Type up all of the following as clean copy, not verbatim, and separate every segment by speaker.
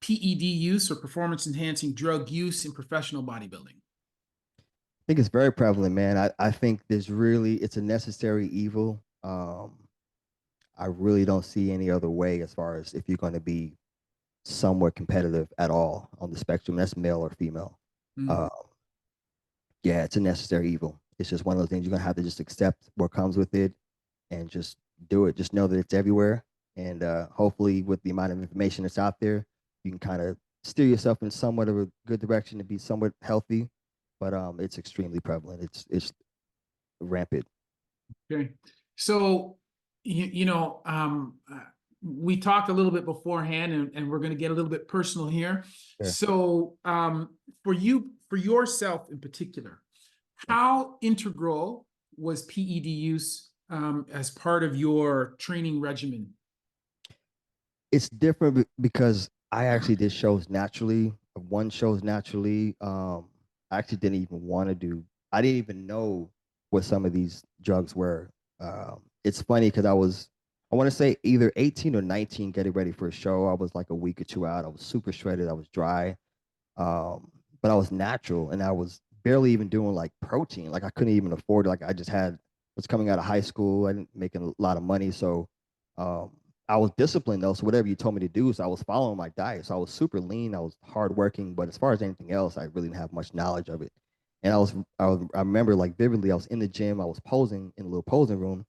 Speaker 1: PED use or performance enhancing drug use in professional bodybuilding?
Speaker 2: I think it's very prevalent, man. I think it's a necessary evil. I really don't see any other way as far as if you're going to be somewhat competitive at all on the spectrum. That's male or female.
Speaker 1: Mm.
Speaker 2: Um, yeah, it's a necessary evil. It's just one of those things you're gonna have to just accept what comes with it and just do it. Just know that it's everywhere, and hopefully, with the amount of information that's out there, you can kind of steer yourself in somewhat of a good direction to be somewhat healthy. But it's extremely prevalent. It's rampant.
Speaker 1: Okay. So, we talked a little bit beforehand, and we're going to get a little bit personal here.
Speaker 2: Sure.
Speaker 1: So, for yourself in particular, how integral was PED use as part of your training regimen?
Speaker 2: It's different because I actually did shows naturally. One shows naturally. I actually didn't even want to do. I didn't even know what some of these drugs were. It's funny because I want to say either 18 or 19 getting ready for a show. I was like a week or two out. I was super shredded. I was dry. But I was natural and I was barely even doing like protein. Like I couldn't even afford it. Like I just was coming out of high school. I didn't making a lot of money. So um, I was disciplined though. So whatever you told me to do, so I was following my diet. So I was super lean. I was hardworking. But as far as anything else, I really didn't have much knowledge of it. And I remember like vividly, I was in the gym. I was posing in a little posing room.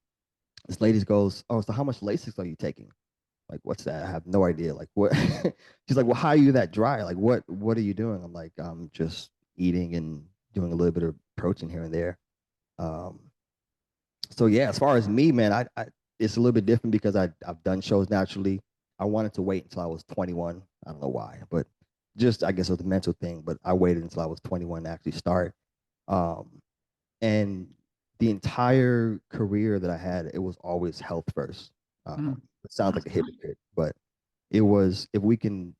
Speaker 2: This lady goes, "Oh, so how much Lasix are you taking?" Like, what's that? I have no idea. Like, what? She's like, well, how are you that dry? Like, what are you doing? I'm like, I'm just eating and doing a little bit of protein here and there. Um, so yeah, as far as me, man, I it's a little bit different because I've done shows naturally. I wanted to wait until I was 21. I don't know why, but just I guess it was a mental thing. But I waited until I was 21 to actually start. Um, and the entire career that I had, it was always health first.
Speaker 1: Mm.
Speaker 2: It sounds like a hypocrite, but it was if we can,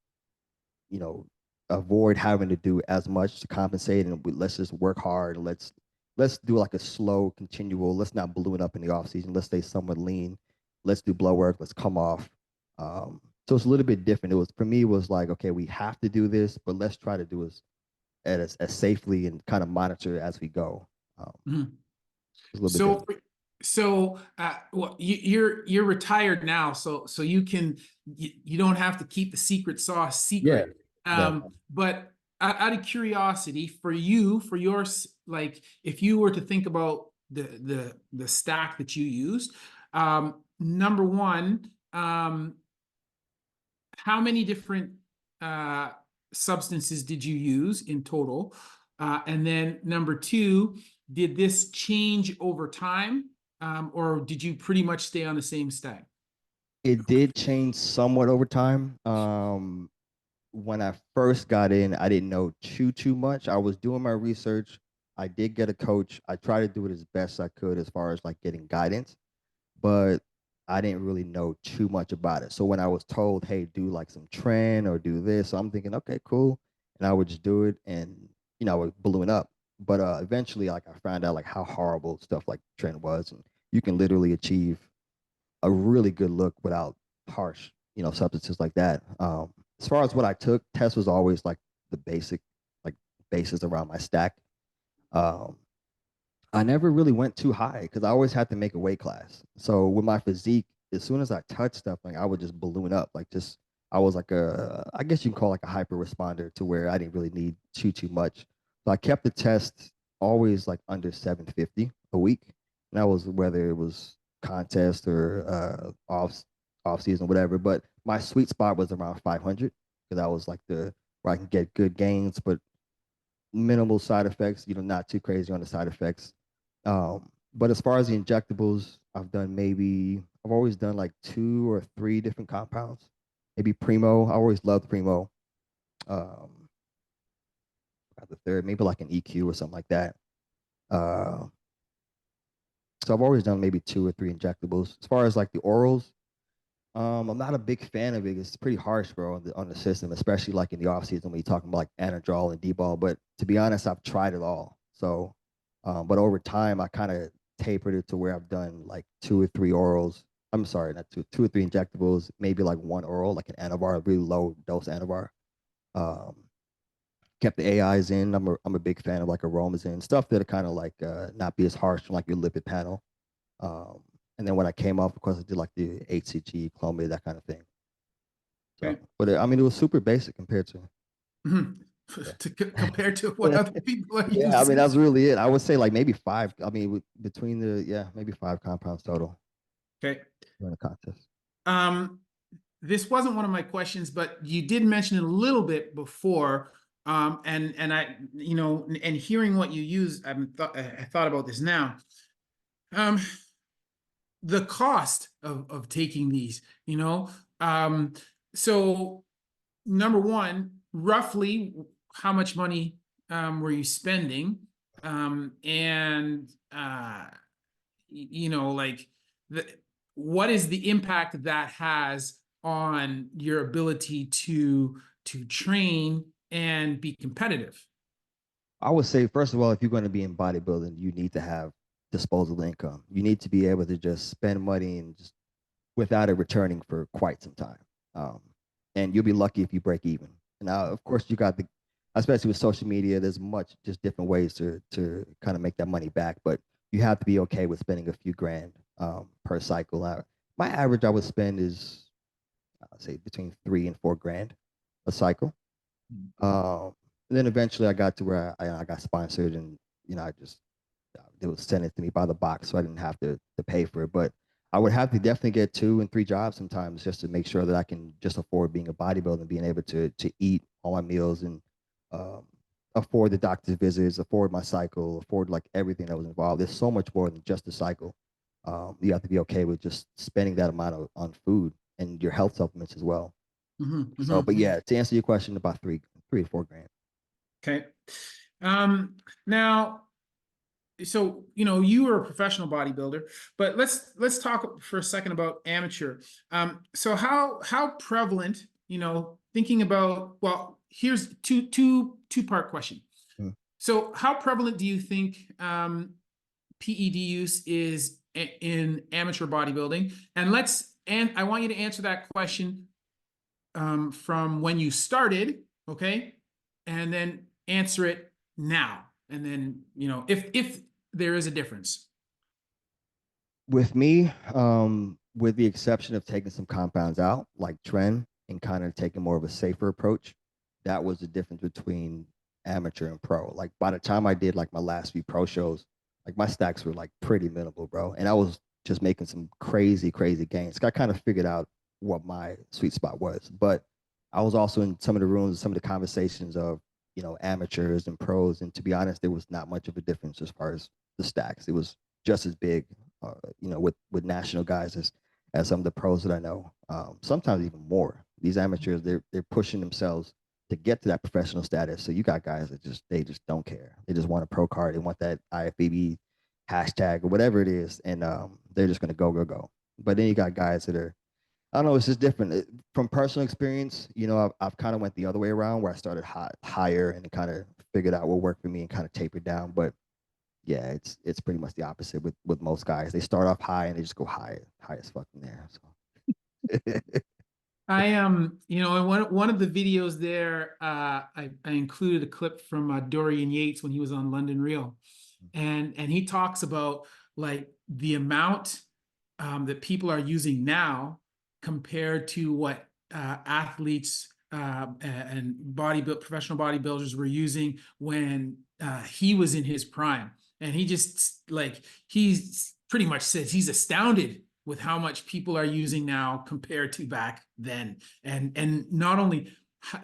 Speaker 2: you know, avoid having to do as much to compensate, and let's just work hard. Let's do like a slow, continual. Let's not balloon up in the off season. Let's stay somewhat lean. Let's do blow work. Let's come off. So it's a little bit different. It was for me. It was like, okay, we have to do this, but let's try to do it as safely and kind of monitor as we go.
Speaker 1: Mm.
Speaker 2: It's a little bit
Speaker 1: So,
Speaker 2: different.
Speaker 1: well, you're retired now, so you don't have to keep the secret sauce
Speaker 2: Yeah.
Speaker 1: secret.
Speaker 2: No.
Speaker 1: But out of curiosity, for you, for yours, like if you were to think about the stack that you used, number one, how many different uh, substances did you use in total? And then number two, did this change over time, or did you pretty much stay on the same stack?
Speaker 2: It did change somewhat over time. When I first got in, I didn't know too much. I was doing my research. I did get a coach. I tried to do it as best I could as far as like getting guidance, but I didn't really know too much about it. So when I was told, "Hey, do like some trend or do this," so I'm thinking, "Okay, cool," and I would just do it, and I would balloon up. But eventually, like I found out like how horrible stuff like trend was, and you can literally achieve a really good look without harsh, substances like that. As far as what I took, test was always like the basic, like basis around my stack. Um, I never really went too high because I always had to make a weight class. So with my physique, as soon as I touched stuff, like I would just balloon up. Like just I was like I guess you can call like a hyper responder to where I didn't really need too much. So I kept the test always like under 750 a week. And that was whether it was contest or off season, whatever. But my sweet spot was around 500 because that was like the where I can get good gains, but minimal side effects. Not too crazy on the side effects. But as far as the injectables, I've always done like two or three different compounds. Maybe Primo. I always loved Primo. Um, the third, maybe like an EQ or something like that. Uh, so I've always done maybe two or three injectables. As far as like the orals, I'm not a big fan of it. It's pretty harsh, bro, on the system, especially like in the off season when you're talking about like Anadrol and D-ball. But to be honest, I've tried it all. So, but over time, I kind of tapered it to where I've done like two or three orals. I'm sorry, not two or three injectables, maybe like one oral, like an Anavar, a really low dose Anavar. Um, kept the AIs in. I'm a big fan of like aromas and stuff that are kind of like not be as harsh on like your lipid panel. Um, and then when I came off, of course, I did like the HCG, Clomid, that kind of thing. So,
Speaker 1: Okay.
Speaker 2: but I mean, it was super basic compared to,
Speaker 1: Mhm.
Speaker 2: yeah.
Speaker 1: Compared to what other people are
Speaker 2: Yeah, I mean,
Speaker 1: using.
Speaker 2: that's really it. I would say like maybe five. I mean, between the, yeah, maybe five compounds total
Speaker 1: Okay.
Speaker 2: during the contest.
Speaker 1: Um, this wasn't one of my questions, but you did mention it a little bit before. And I, and hearing what you use, I thought about this now. Um, the cost of taking these, you know. Um, so number one, roughly how much money were you spending? And like the what is the impact that has on your ability to train and be competitive?
Speaker 2: I would say, first of all, if you're going to be in bodybuilding, you need to have disposable income. You need to be able to just spend money and just without it returning for quite some time. Um, and you'll be lucky if you break even. Now, of course, you got the, especially with social media, there's much just different ways to kind of make that money back, but you have to be okay with spending a few grand per cycle. My average I would spend is, I'd say between 3 and 4 grand a cycle. And then eventually I got to where I got sponsored and, I just, it was sent it to me by the box, so I didn't have to pay for it. But I would have to definitely get 2 and 3 jobs sometimes just to make sure that I can just afford being a bodybuilder and being able to eat all my meals and um, afford the doctor's visits, afford my cycle, afford like everything that was involved. There's so much more than just the cycle. You have to be okay with just spending that amount on food and your health supplements as well.
Speaker 1: Mhm,
Speaker 2: So,
Speaker 1: mhm,
Speaker 2: but
Speaker 1: mhm.
Speaker 2: yeah, to answer your question, about 3 to 4 grand.
Speaker 1: Okay. Now, so you were a professional bodybuilder, but let's talk for a second about amateur. So how prevalent, thinking about, well, here's two-part question.
Speaker 2: Mm.
Speaker 1: So how prevalent do you think PED use is in amateur bodybuilding? And I want you to answer that question from when you started, okay, and then answer it now, and then if there is a difference.
Speaker 2: With me, with the exception of taking some compounds out, like trend, and kind of taking more of a safer approach, that was the difference between amateur and pro. Like by the time I did like my last few pro shows, like my stacks were like pretty minimal, bro. And I was just making some crazy, crazy gains. I kind of figured out what my sweet spot was. But I was also in some of the rooms, some of the conversations of, amateurs and pros. And to be honest, there was not much of a difference as far as the stacks. It was just as big with national guys as some of the pros that I know. Sometimes even more. These amateurs, they're pushing themselves to get to that professional status. So you got guys that they just don't care. They just want a pro card. They want that IFBB hashtag or whatever it is, and they're just gonna go. But then you got guys that are, I don't know. It's just different. From personal experience, I've kind of went the other way around where I started higher and kind of figured out what worked for me and kind of tapered down. But yeah, it's pretty much the opposite with most guys. They start off high and they just go high as fuck from there. So
Speaker 1: I in one of the videos there, I included a clip from Dorian Yates when he was on London Real, and he talks about like the amount that people are using now compared to what athletes and professional bodybuilders were using when he was in his prime. And he just like he's pretty much says he's astounded with how much people are using now compared to back then. And not only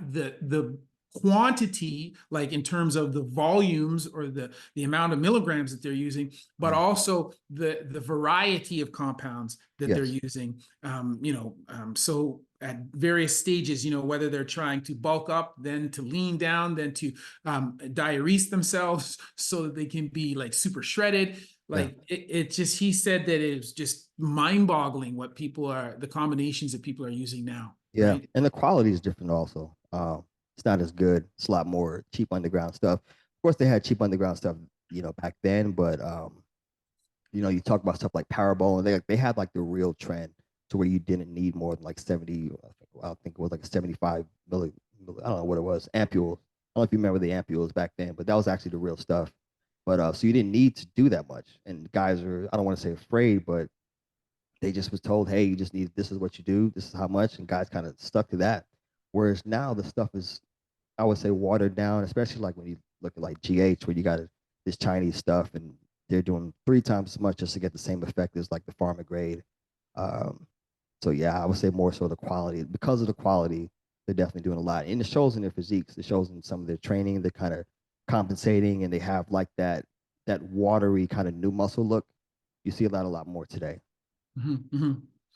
Speaker 1: the quantity, like in terms of the volumes or the amount of milligrams that they're using, but also the variety of compounds that they're
Speaker 2: yes,
Speaker 1: using. So at various stages, whether they're trying to bulk up, then to lean down, then to diurese themselves so that they can be like super shredded.
Speaker 2: yeah,
Speaker 1: Like it just, he said that it was just mind-boggling what the combinations that people are using now,
Speaker 2: yeah,
Speaker 1: right?
Speaker 2: and the quality is different also. It's not as good. It's a lot more cheap underground stuff. Of course, they had cheap underground stuff, back then, but you talk about stuff like Powerball, and they had like the real trend to where you didn't need more than like 70. I think it was like a 75 I don't know what it was, ampules. I don't know if you remember the ampules back then, but that was actually the real stuff. But so you didn't need to do that much. And guys are, I don't want to say afraid, but they just was told, hey, you just need, this is what you do, this is how much, and guys kind of stuck to that. Whereas now the stuff is, I would say, watered down, especially like when you look at like GH, where you got this Chinese stuff, and they're doing 3 times as much just to get the same effect as like the pharma grade. Um, so yeah, I would say more so the quality. Because of the quality, they're definitely doing a lot, and it shows in their physiques. It shows in some of their training. They're kind of compensating, and they have like that watery kind of new muscle look. You see a lot more today.
Speaker 1: Mhm, mhm.